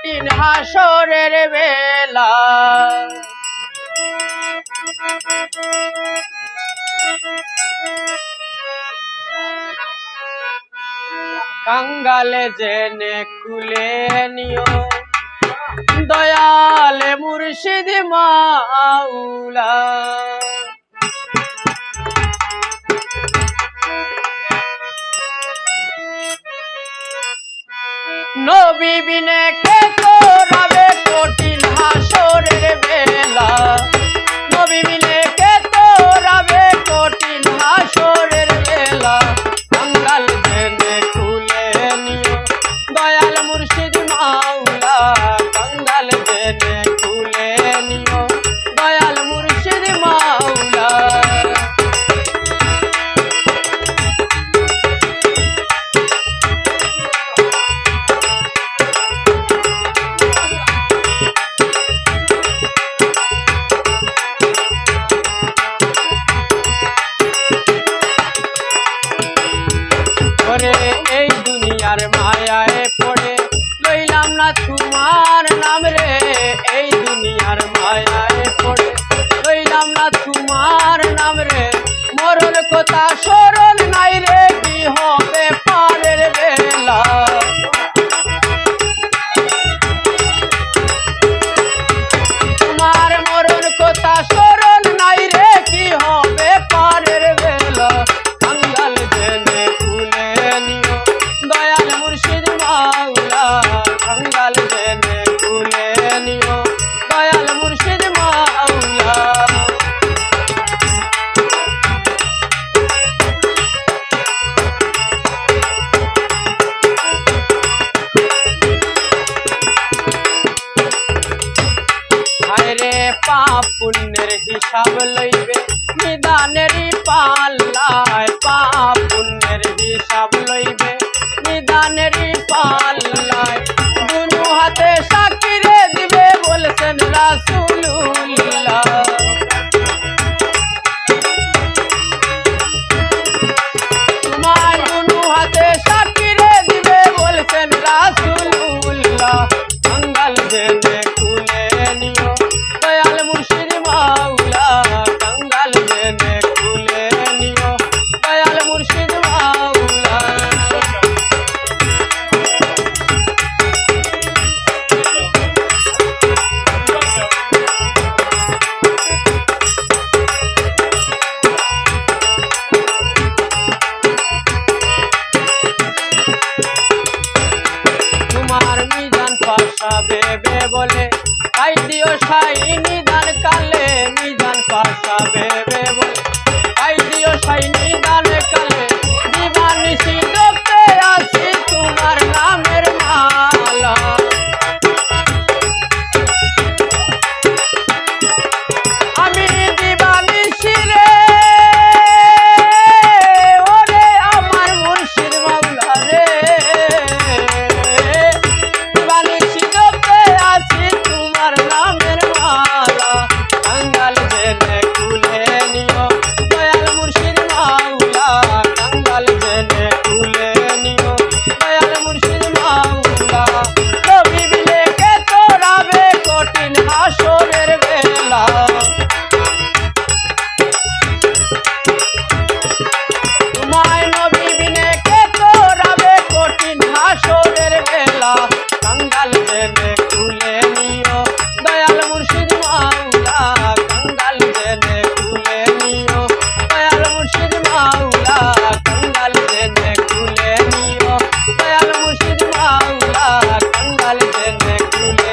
কঠিন হাসরের বেলা। কাঙ্গালে জেনে খুলে নিও দয়ালে মুর্শিদ মাওলা। নবী বিনে কে তোরাবে কঠিন হাসরের বেলা। নবী বিনে কে তোরাবে কঠিন হাসরের বেলা। কাঙ্গাল জেনে খুলে নিও দয়াল মুর্শিদ মাওলা। কাঙ্গাল জেনে খুলে নিও দয়াল মুর্শিদ মাওলা। এই দুনিয়ার মায়ায় পড়ে লইলাম না তোমার নাম রে। এই দুনিয়ার মায়ায় পড়ে লইলাম না তোমার নাম রে। মরণ কথা স্মরণ নাই রে, কি হবে পারের বেলা। তোমার মরণ কথা স্মরণ নাই রে, কি হবে পারের বেলা। কাঙ্গাল জেনে খুলে নিও দয়াল মুর্শিদ মাওলা। কাঙ্গাল জেনে খুলে নিও দয়াল মুর্শিদ মাওলা। হায়রে পাপ পুণ্যের হিসাব লইবে নিদানেরই পাল্লায়। পাপ পুণ্যের হিসাব লইবে নিদানেরই পাল্লায়। দুনু হাতে সাকিরে দিবে বলছেন রাসূলুল্লাহ। তোমার দুনু হাতে সাকিরে দিবে বলছেন রাসূলুল্লাহ। কাঙ্গাল জেনে খুলে নিও দয়াল মুর্শিদ মাওলা। কাঙ্গাল জেনে খুলে নিও দয়াল মুর্শিদ মাওলা। তোমার মিজান পাশা বেবে বলে তাই দিও সাই নিদান কালে। মিজান পাশা বেবে বলে তাই দিও সাই নিদান কালে। দিবানিশি জপতে আছি তোমার নামের মালা। আমি দিবানিশি রে ওরে আমার মুর্শিদ মাওলা রে। দিবানিশি জপতে আছি তোমার নামের মালা। কাঙ্গাল জেনে খুলে নিও দয়াল মুর্শিদ মাওলা। কাঙ্গাল জেনে খুলে নিও দয়াল মুর্শিদ মাওলা। নবী বিনে কে তোরাবে কঠিন হাসরের বেলা। তোমায় নবী বিনে কে তোরাবে কঠিন হাসরের বেলা। কাঙ্গাল জেনে খুলে নিও দয়াল মুর্শিদ মাওলা। কাঙ্গাল জেনে খুলে নিও দয়াল মুর্শিদ মাওলা। কাঙ্গাল জেনে খুলে নিও দয়াল মুর্শিদ মাওলা। কাঙ্গাল জেনে খুলে